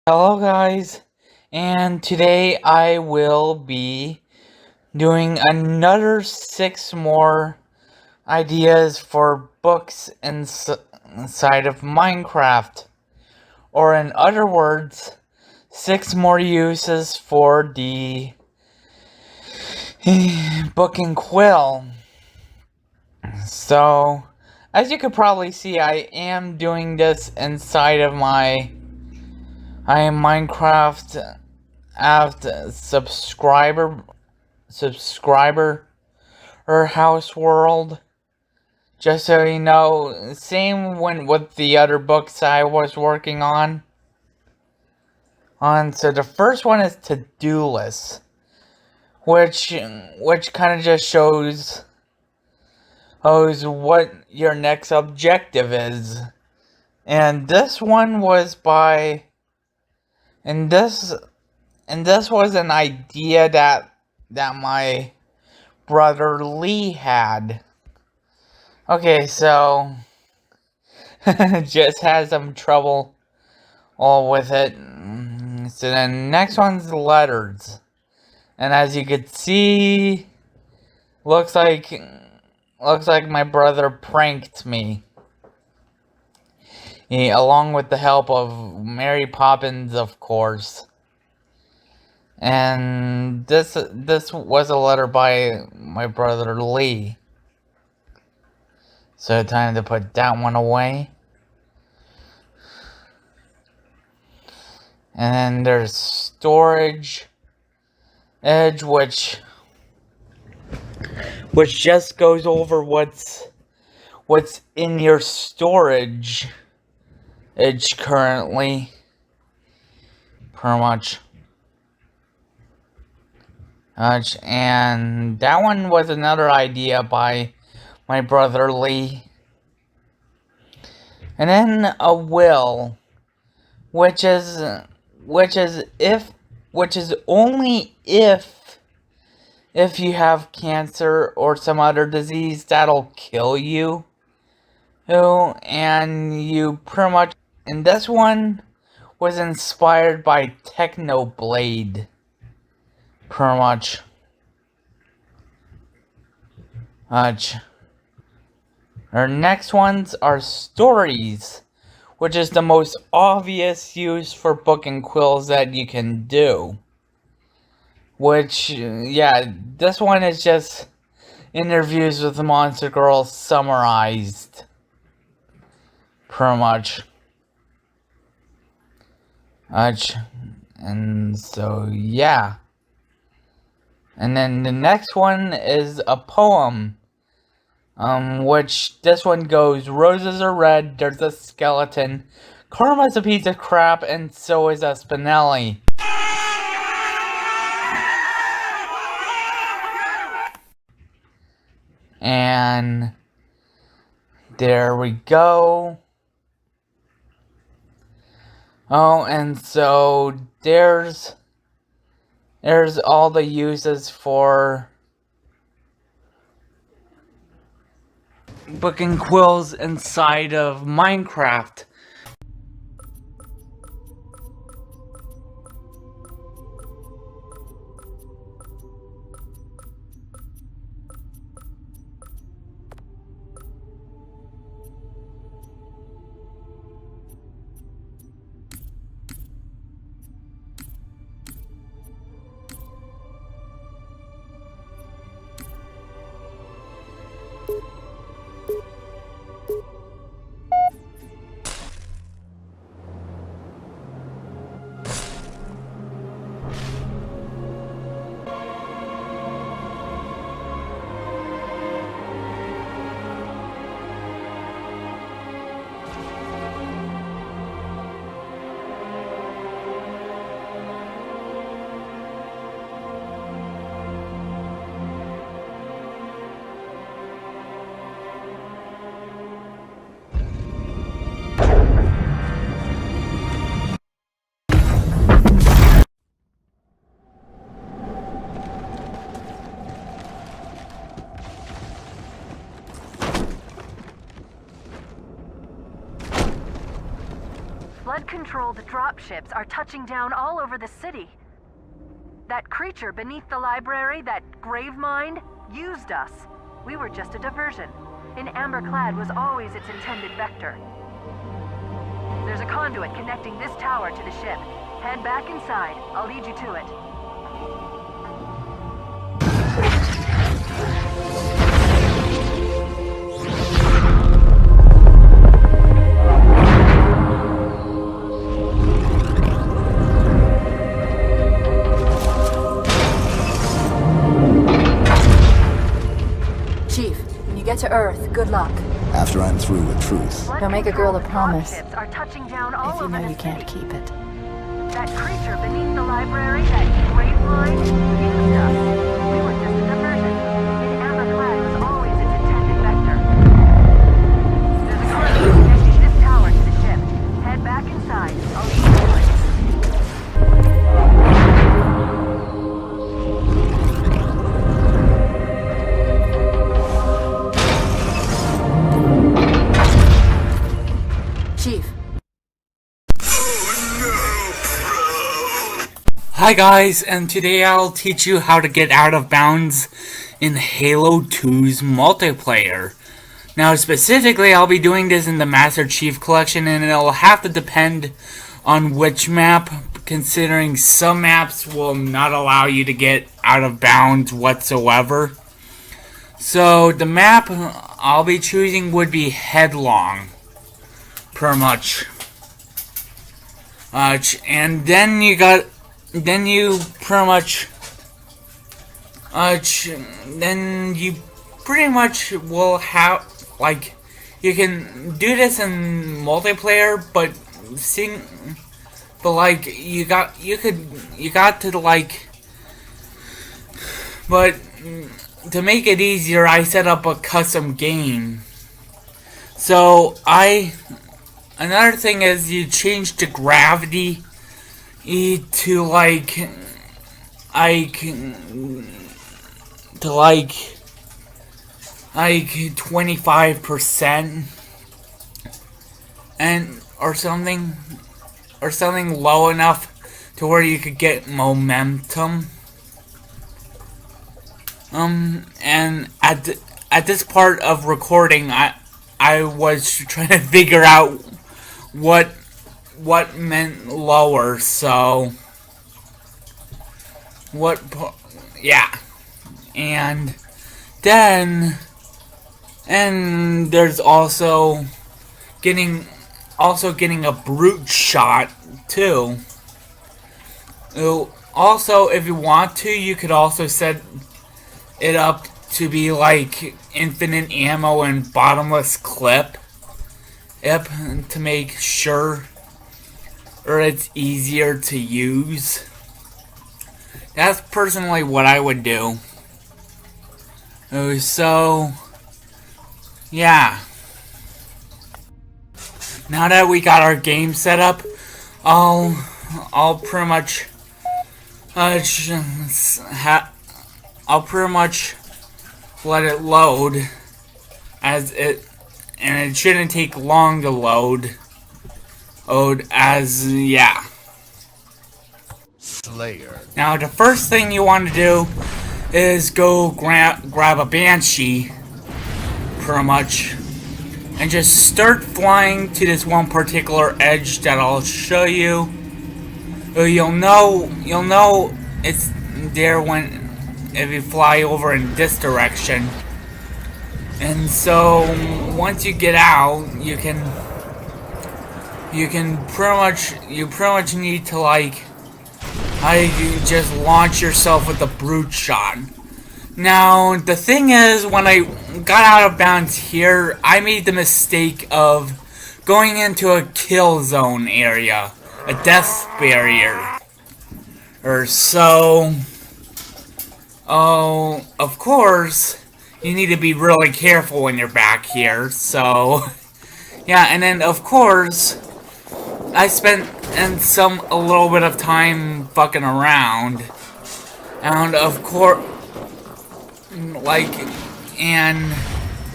Hello guys, and today I will be doing another 6 more ideas for books inside of Minecraft. Or in other words, 6 more uses for the book and quill. So, as you could probably see, I am doing this inside of I am Minecraft subscriber or house world. Just so you know, same with the other books I was working on. So the first one is to-do list, which kind of just shows what your next objective is. And this one was this was an idea that my brother Lee had. Okay, so just had some trouble all with it. So then next one's letters. And as you can see, looks like my brother pranked me. Along with the help of Mary Poppins, of course. And this was a letter by my brother Lee. So time to put that one away. And then there's storage edge, which just goes over what's in your storage edge currently, pretty much. And that one was another idea by my brother Lee. And then a will, which is only if you have cancer or some other disease that'll kill you. And you pretty much, and this one was inspired by Technoblade, pretty much. Our next ones are stories, which is the most obvious use for book and quills that you can do. Which, yeah, this one is just interviews with the Monster Girl summarized, pretty much. And so, yeah. And then the next one is a poem. Which this one goes, roses are red, there's a skeleton, karma's a piece of crap, and so is a Spinelli. And there we go. And so there's all the uses for book and quills inside of Minecraft. Flood-controlled dropships are touching down all over the city. That creature beneath the library, that grave mind, used us. We were just a diversion. An amber-clad was always its intended vector. There's a conduit connecting this tower to the ship. Head back inside. I'll lead you to it. Get to Earth. Good luck. After I'm through with truth. Don't make a girl a promise are touching down all if you know over you the can't city. keep it. That creature beneath the library, that grave line, used us. We were just a diversion. An amber-clad was always its intended vector. There's a conduit connecting this tower to the ship. Head back inside. I'll lead you to it. Hi guys, and today I'll teach you how to get out of bounds in Halo 2's multiplayer. Now specifically, I'll be doing this in the Master Chief Collection, and it'll have to depend on which map, considering some maps will not allow you to get out of bounds whatsoever. So the map I'll be choosing would be Headlong, pretty much. And then you pretty much will have, like, you can do this in multiplayer, but but to make it easier, I set up a custom game. So another thing is you change the gravity to like 25% and or something low enough to where you could get momentum. And at this part of recording, I was trying to figure out what meant lower, so yeah. And then there's also getting a brute shot too. Also, if you want to, you could also set it up to be like infinite ammo and bottomless clip, to make sure or it's easier to use. That's personally what I would do. So yeah. Now that we got our game set up, I'll pretty much let it load, and it shouldn't take long to load. Yeah. Slayer. Now the first thing you want to do is go grab a Banshee, pretty much, and just start flying to this one particular edge that I'll show you. You'll know it's there if you fly over in this direction. And so once you get out, you pretty much need to you just launch yourself with a brute shot. Now the thing is, when I got out of bounds here, I made the mistake of going into a kill zone area, a death barrier, of course you need to be really careful when you're back here. So yeah, and then of course I spent a little bit of time fucking around, and of course, and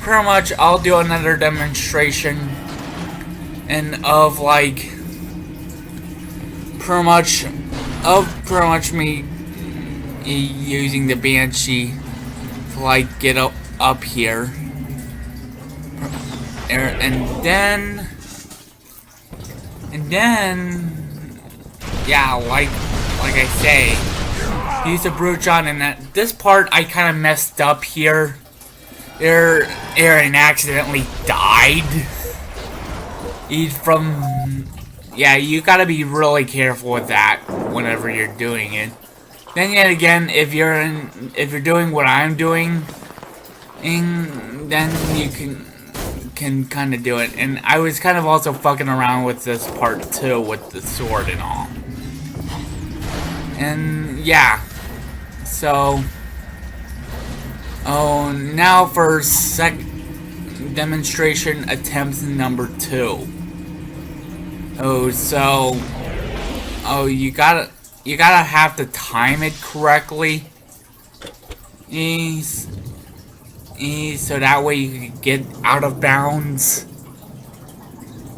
pretty much I'll do another demonstration, and of pretty much me using the Banshee to like get up here, and then yeah, like I say, use a brute shot, and at this part I kind of messed up here. Aaron accidentally died. Yeah, you gotta be really careful with that whenever you're doing it. Then yet again, if you're doing what I'm doing, then you can kind of do it. And I was kind of also fucking around with this part too, with the sword and all. And yeah, so now for demonstration attempt number 2. You gotta have to time it correctly. So that way you can get out of bounds.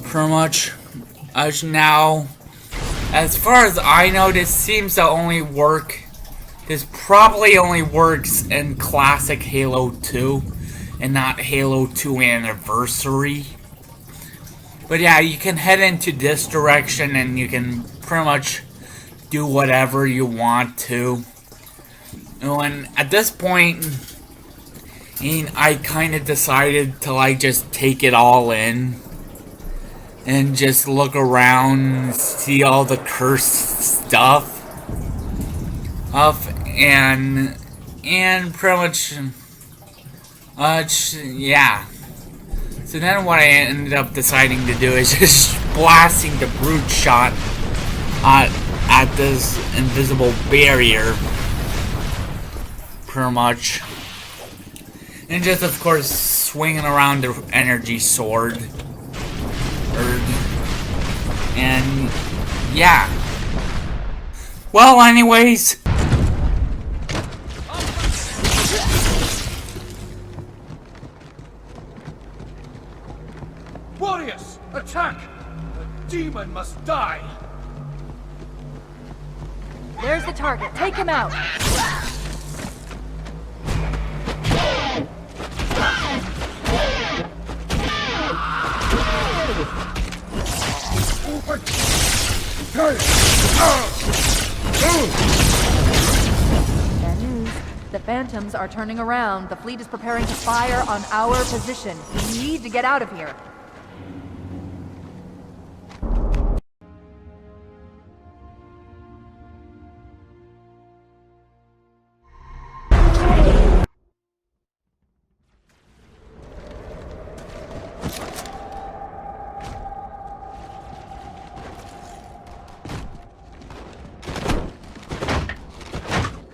Pretty much. Now, as far as I know, this seems to only work. This probably only works in classic Halo 2 and not Halo 2 Anniversary. But yeah, you can head into this direction and you can pretty much do whatever you want to. And at this point, I kind of decided to like just take it all in and just look around, see all the cursed stuff, and pretty much, yeah. So then what I ended up deciding to do is just blasting the brute shot at this invisible barrier, pretty much. And just, of course, swinging around the energy sword. And, yeah. Well, anyways. Warriors, attack! The demon must die! There's the target. Take him out. Bad news. The Phantoms are turning around. The fleet is preparing to fire on our position. We need to get out of here.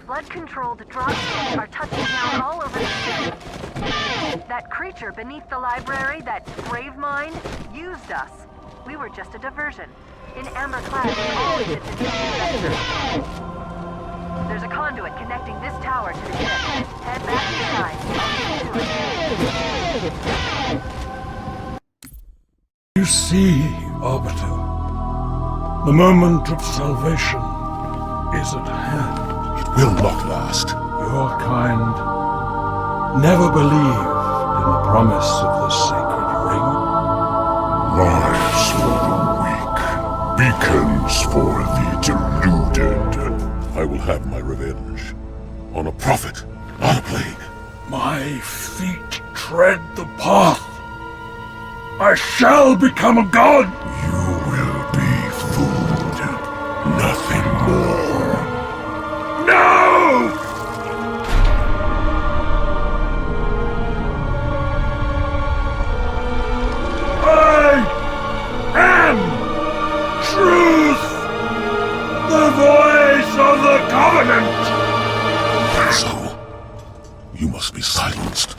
Flood-controlled dropships are touching down all over the city. That creature beneath the library, that grave mind, used us. We were just a diversion. In amber clad, we always did this adventure. There's a conduit connecting this tower to the ship. Head back inside. You see, Arbiter, the moment of salvation is at hand. Will not last. Your kind never believed in the promise of the sacred ring. Lies for the weak, beacons for the deluded. I will have my revenge. On a prophet, not a plague. My feet tread the path. I shall become a god. You will be food, nothing more. No! I am truth, the voice of the Covenant. So, you must be silenced.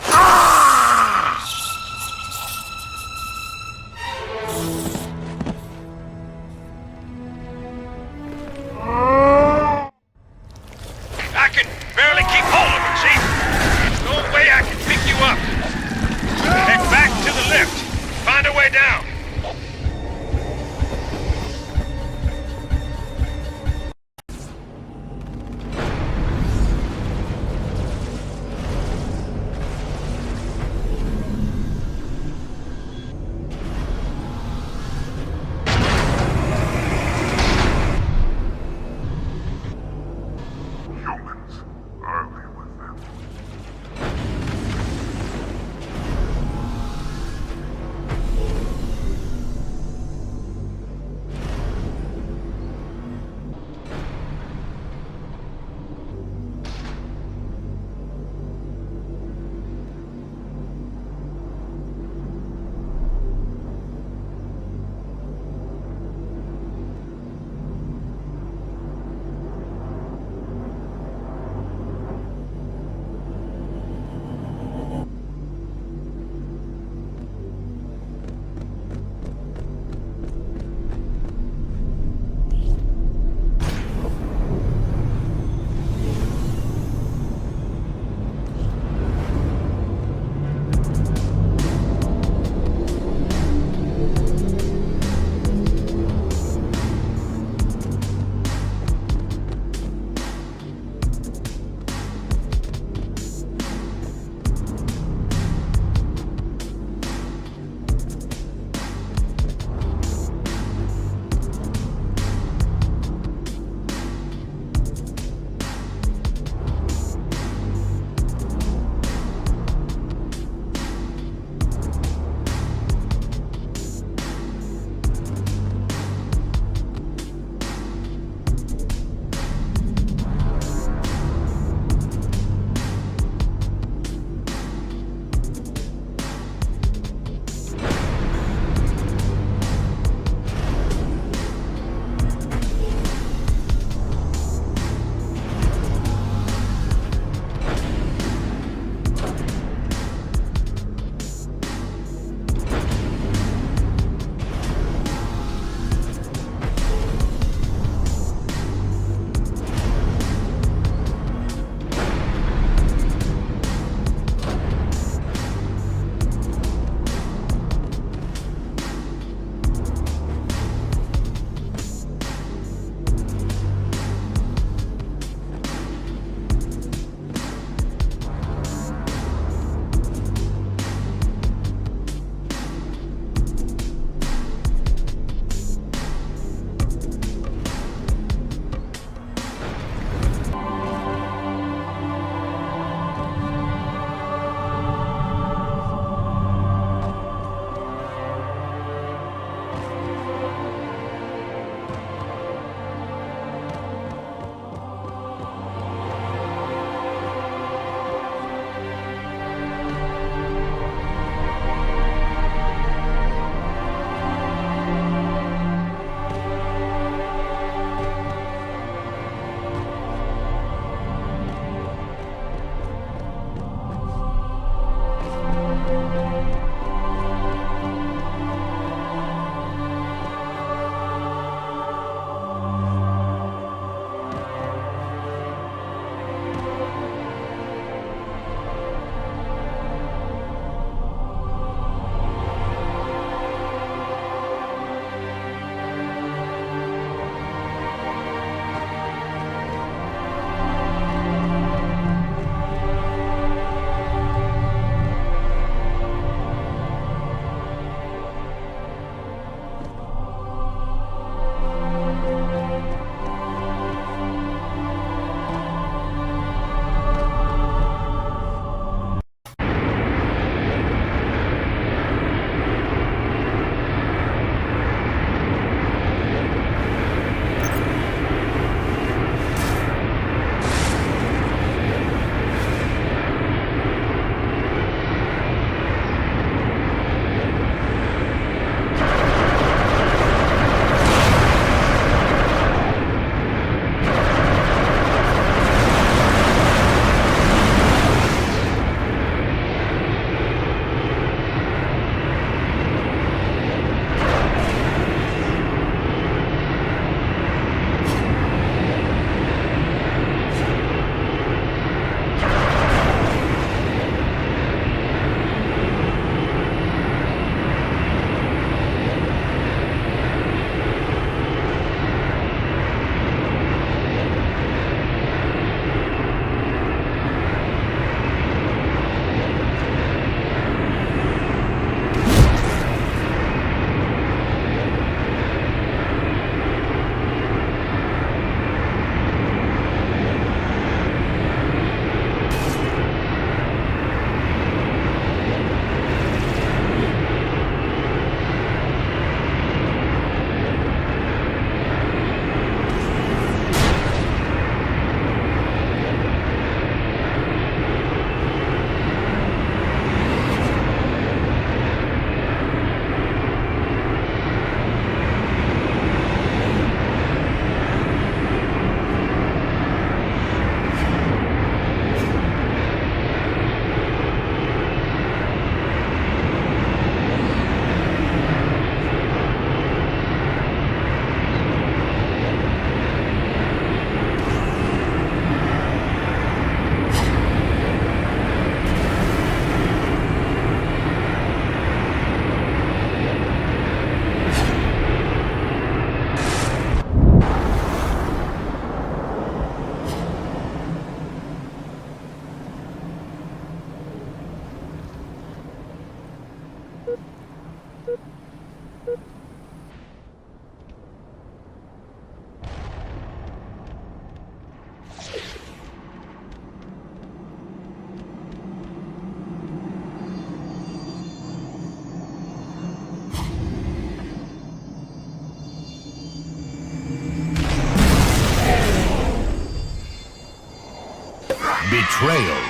Betrayal.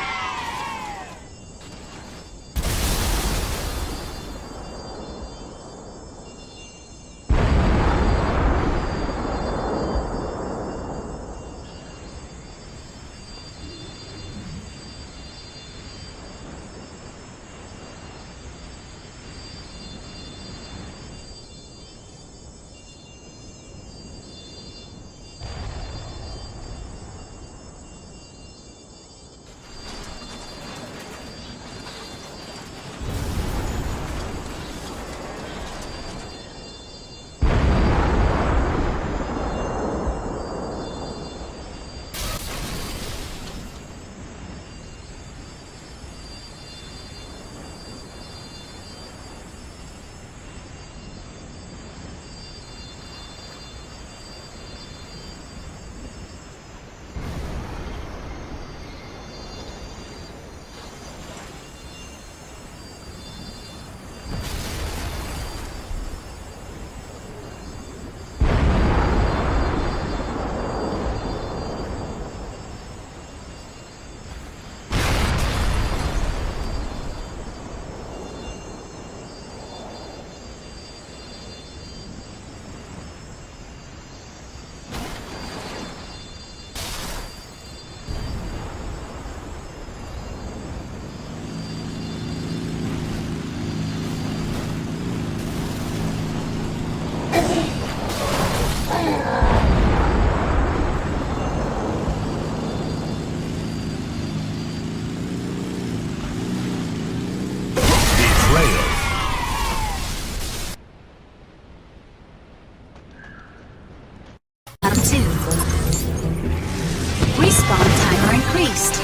Respawn timer increased.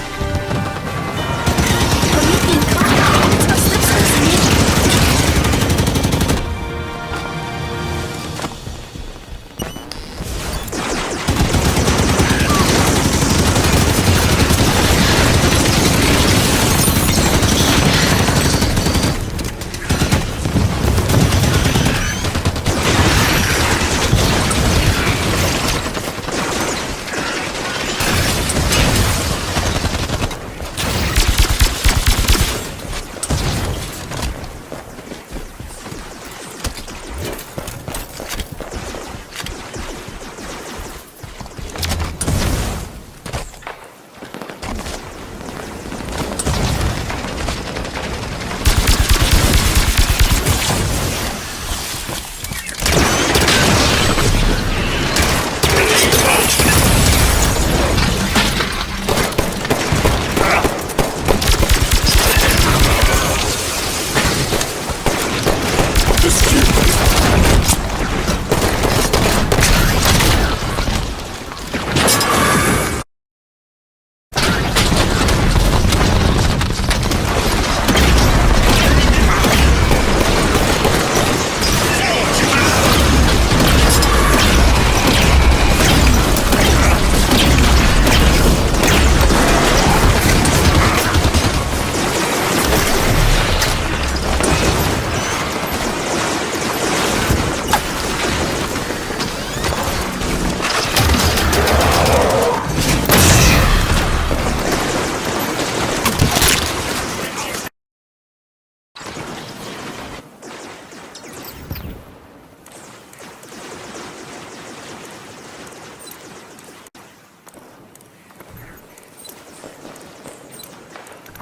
Promethean compounds are subsystem.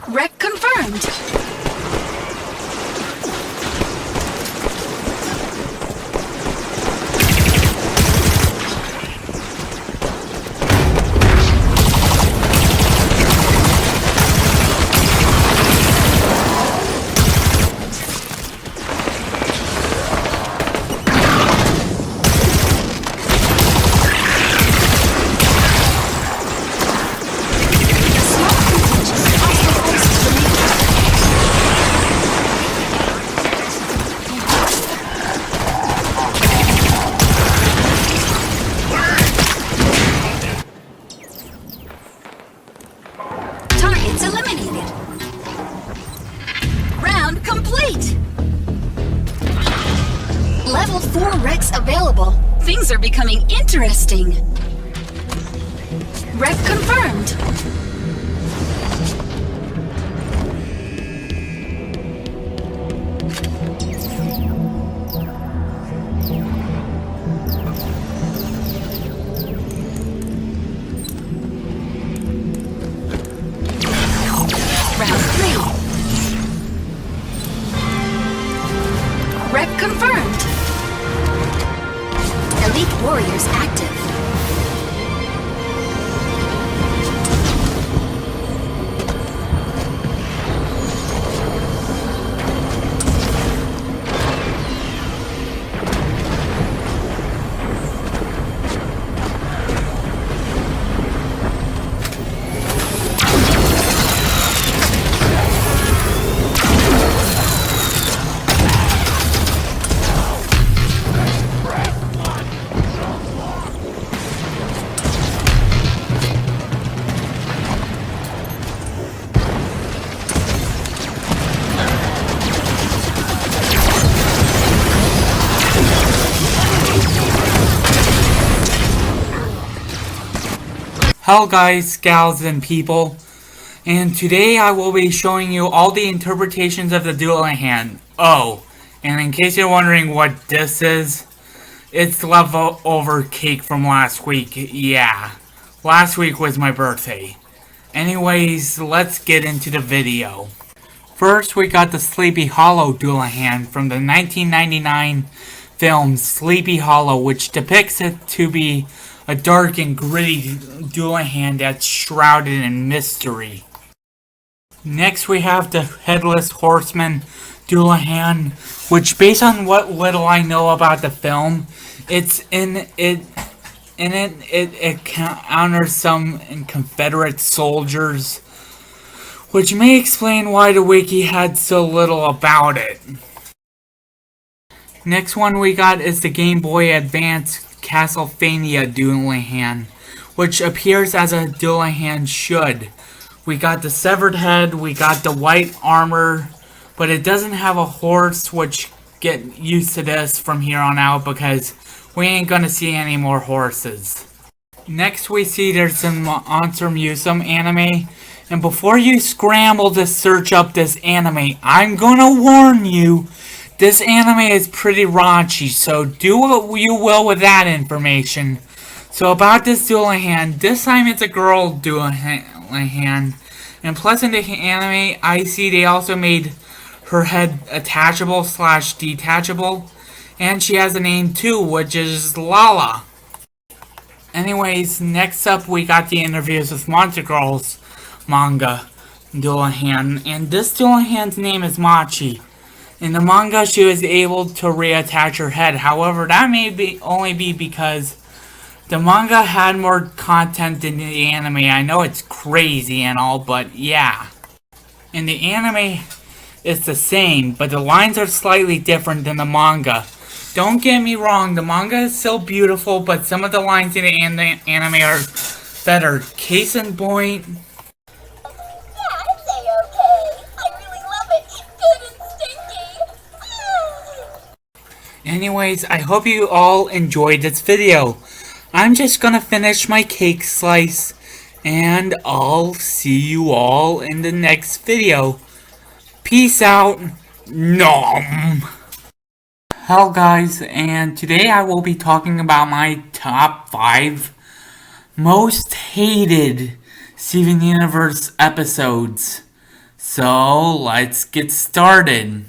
Wreck confirmed. complete! Level 4 Rex available. Things are becoming interesting. Rec confirmed. Round 3. Rec confirmed. Elite warriors active. Hello guys, gals, and people, and today I will be showing you all the interpretations of the Dual-Hand. Oh, and in case you're wondering what this is, it's leftover cake from last week. Yeah, last week was my birthday. Anyways, let's get into the video. First, we got the Sleepy Hollow Dual-Hand from the 1999 film Sleepy Hollow, which depicts it to be a dark and gritty Dual-Hand that's shrouded in mystery. Next, we have the Headless Horseman Dual-Hand, which, based on what little I know about the film, it encounters some Confederate soldiers, which may explain why the wiki had so little about it. Next one we got is the Game Boy Advance Castlevania Dual-Hand, which appears as a Dual-Hand should. We got the severed head, we got the white armor, but it doesn't have a horse, which get used to this from here on out because we ain't gonna see any more horses. Next we see there's some Monster Musume anime, and before you scramble to search up this anime, I'm gonna warn you, this anime is pretty raunchy, so do what you will with that information. So about this Dual-Hand, this time it's a girl Dual-Hand, and plus in the anime, I see they also made her head attachable / detachable, and she has a name too, which is Lala. Anyways, next up we got the interviews with Monster Girls manga Dual-Hand, and this Dual-Hand's name is Machi. In the manga, she was able to reattach her head. However, that may only be because the manga had more content than the anime. I know it's crazy and all, but yeah. In the anime, it's the same, but the lines are slightly different than the manga. Don't get me wrong, the manga is still beautiful, but some of the lines in the anime are better. Case in point, anyways, I hope you all enjoyed this video. I'm just gonna finish my cake slice, and I'll see you all in the next video. Peace out. Nom. Hello guys, and today I will be talking about my top 5 most hated Steven Universe episodes. So, let's get started.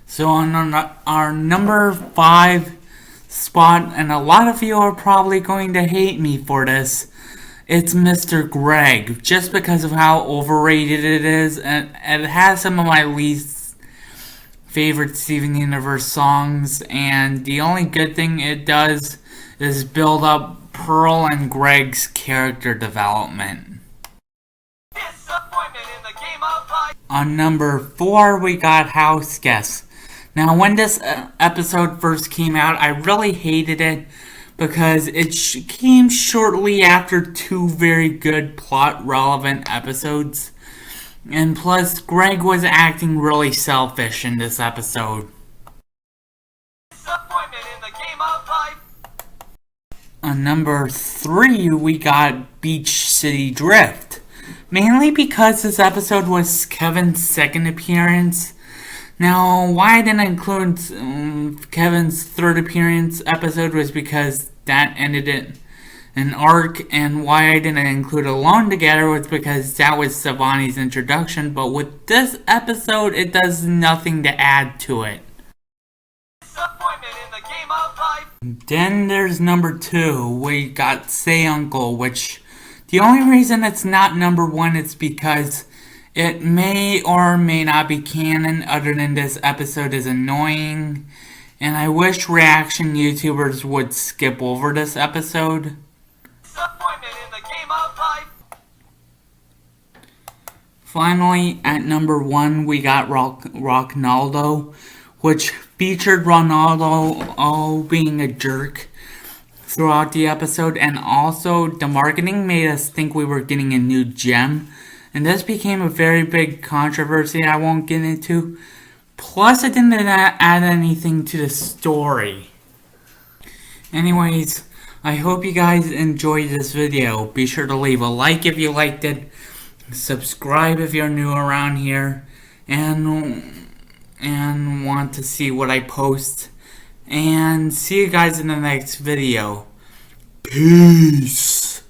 So on our number 5 spot, and a lot of you are probably going to hate me for this, it's Mr. Greg, just because of how overrated it is, and it has some of my least favorite Steven Universe songs, and the only good thing it does is build up Pearl and Greg's character development. On number 4, we got House Guest. Now, when this episode first came out, I really hated it because it came shortly after 2 very good plot-relevant episodes. And plus, Greg was acting really selfish in this episode. Disappointment in the game of life. On number 3, we got Beach City Drift. Mainly because this episode was Kevin's second appearance. Now, why I didn't include Kevin's third appearance episode was because that ended an arc, and why I didn't include Alone Together was because that was Savani's introduction, but with this episode, it does nothing to add to it. Disappointment in the game of life. Then there's number 2, we got Say Uncle, which the only reason it's not number 1 is because it may or may not be canon, other than this episode is annoying, and I wish reaction YouTubers would skip over this episode. Disappointment in the game of life. Finally, at number 1, we got Ronaldo, which featured Ronaldo being a jerk throughout the episode, and also the marketing made us think we were getting a new gem, and this became a very big controversy I won't get into. Plus, it didn't add anything to the story. Anyways, I hope you guys enjoyed this video. Be sure to leave a like if you liked it, subscribe if you're new around here, and want to see what I post. And see you guys in the next video. Peace!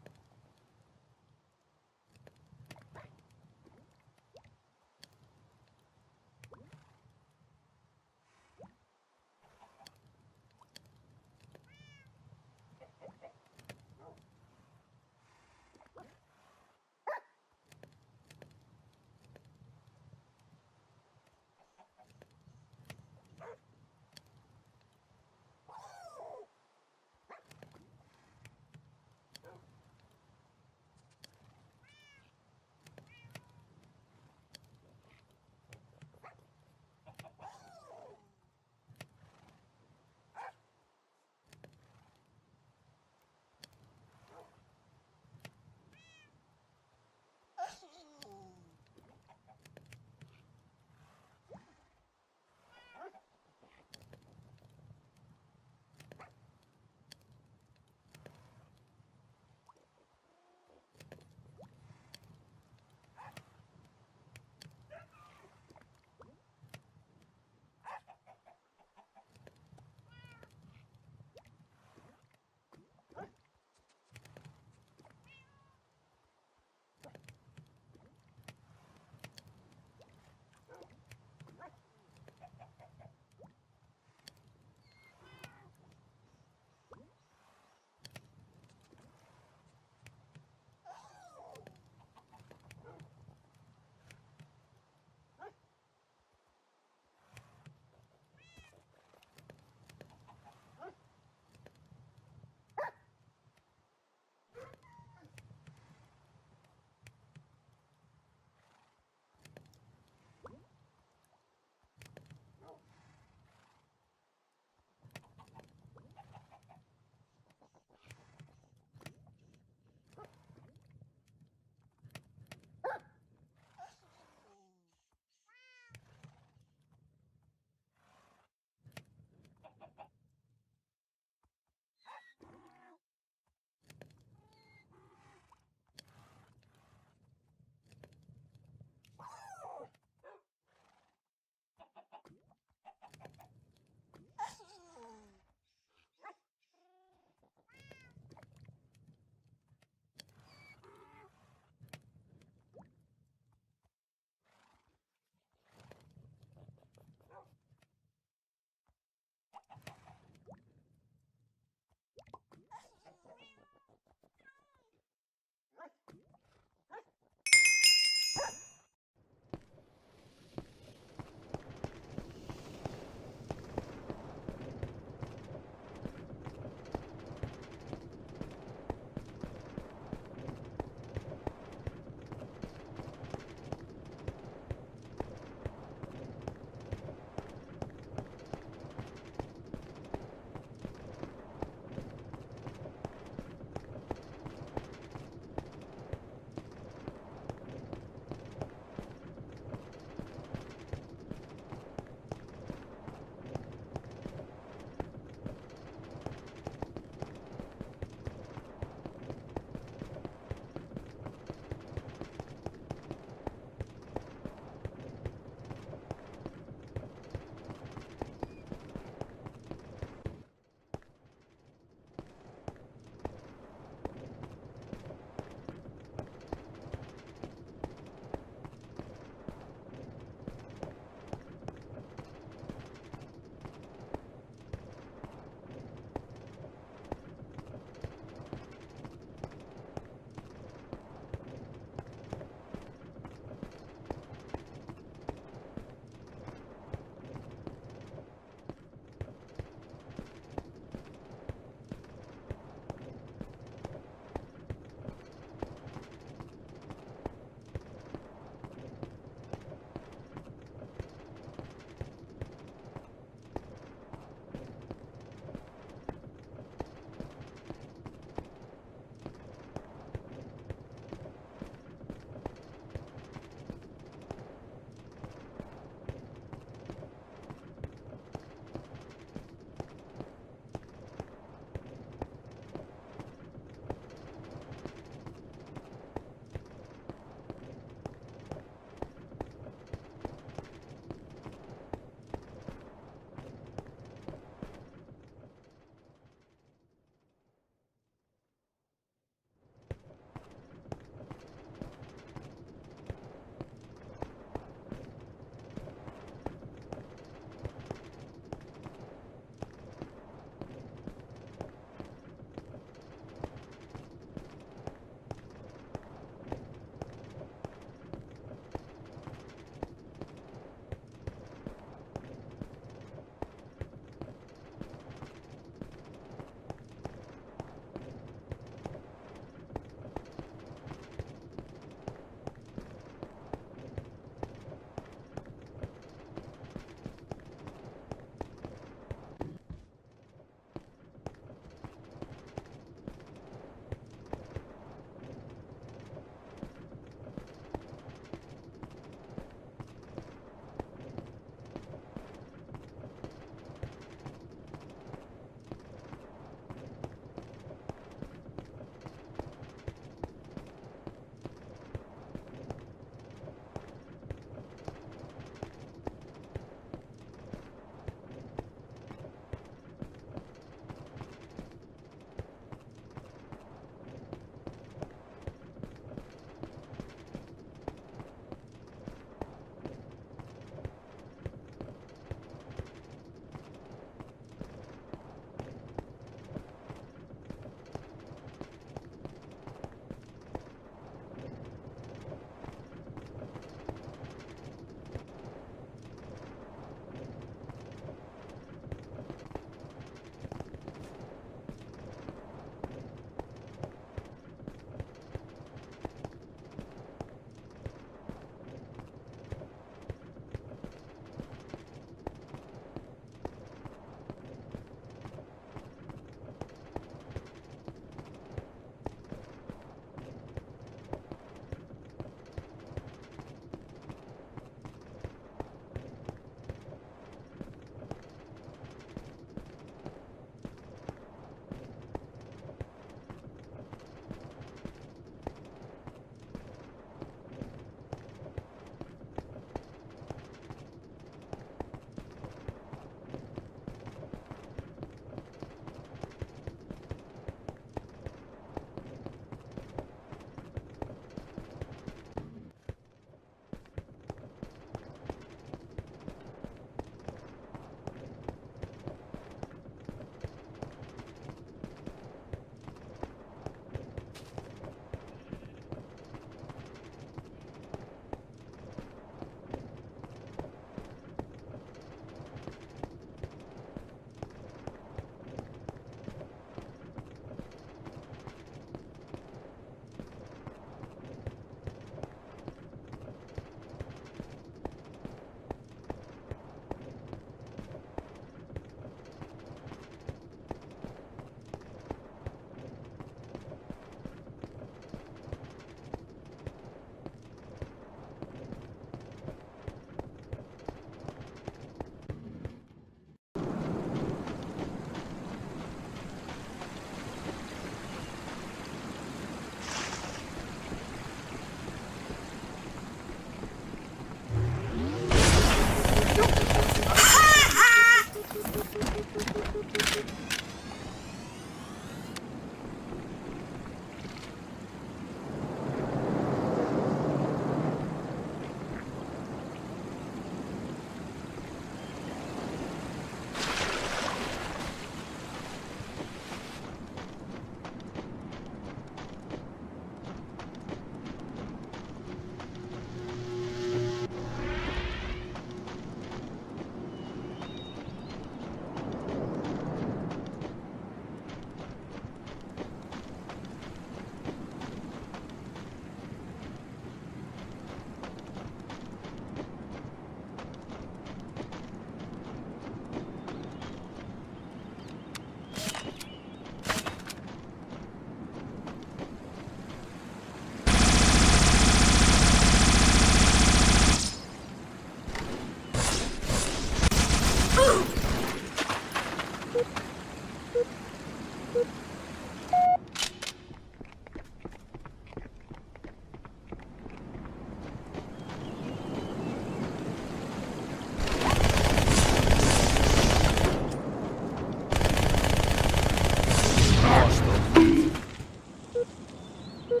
Gain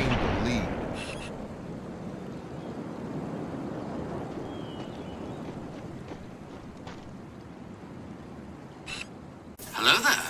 the lead. Hello there.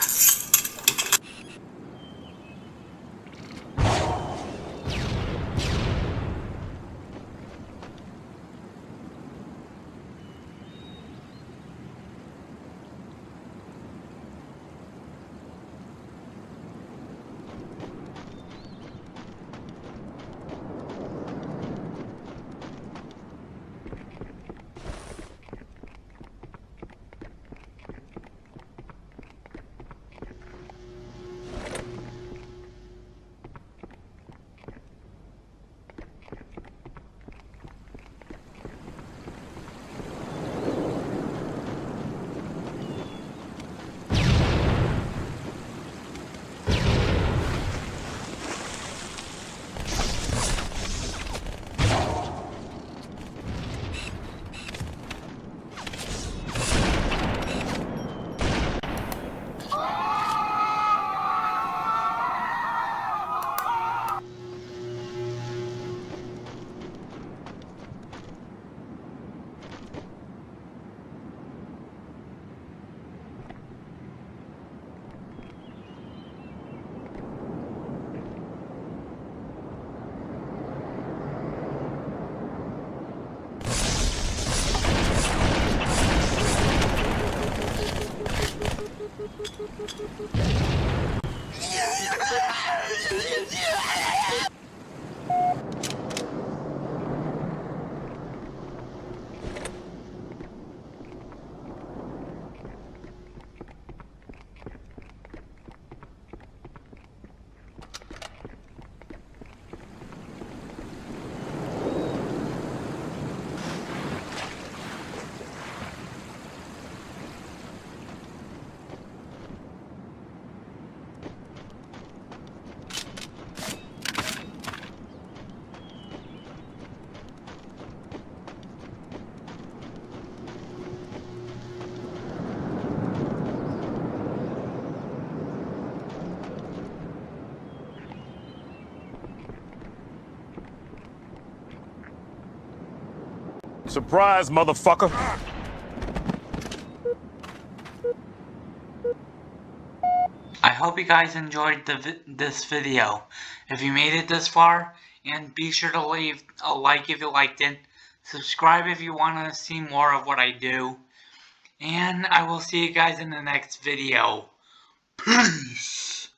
Surprise, motherfucker! I hope you guys enjoyed this video. If you made it this far, and be sure to leave a like if you liked it, subscribe if you want to see more of what I do, and I will see you guys in the next video. Peace!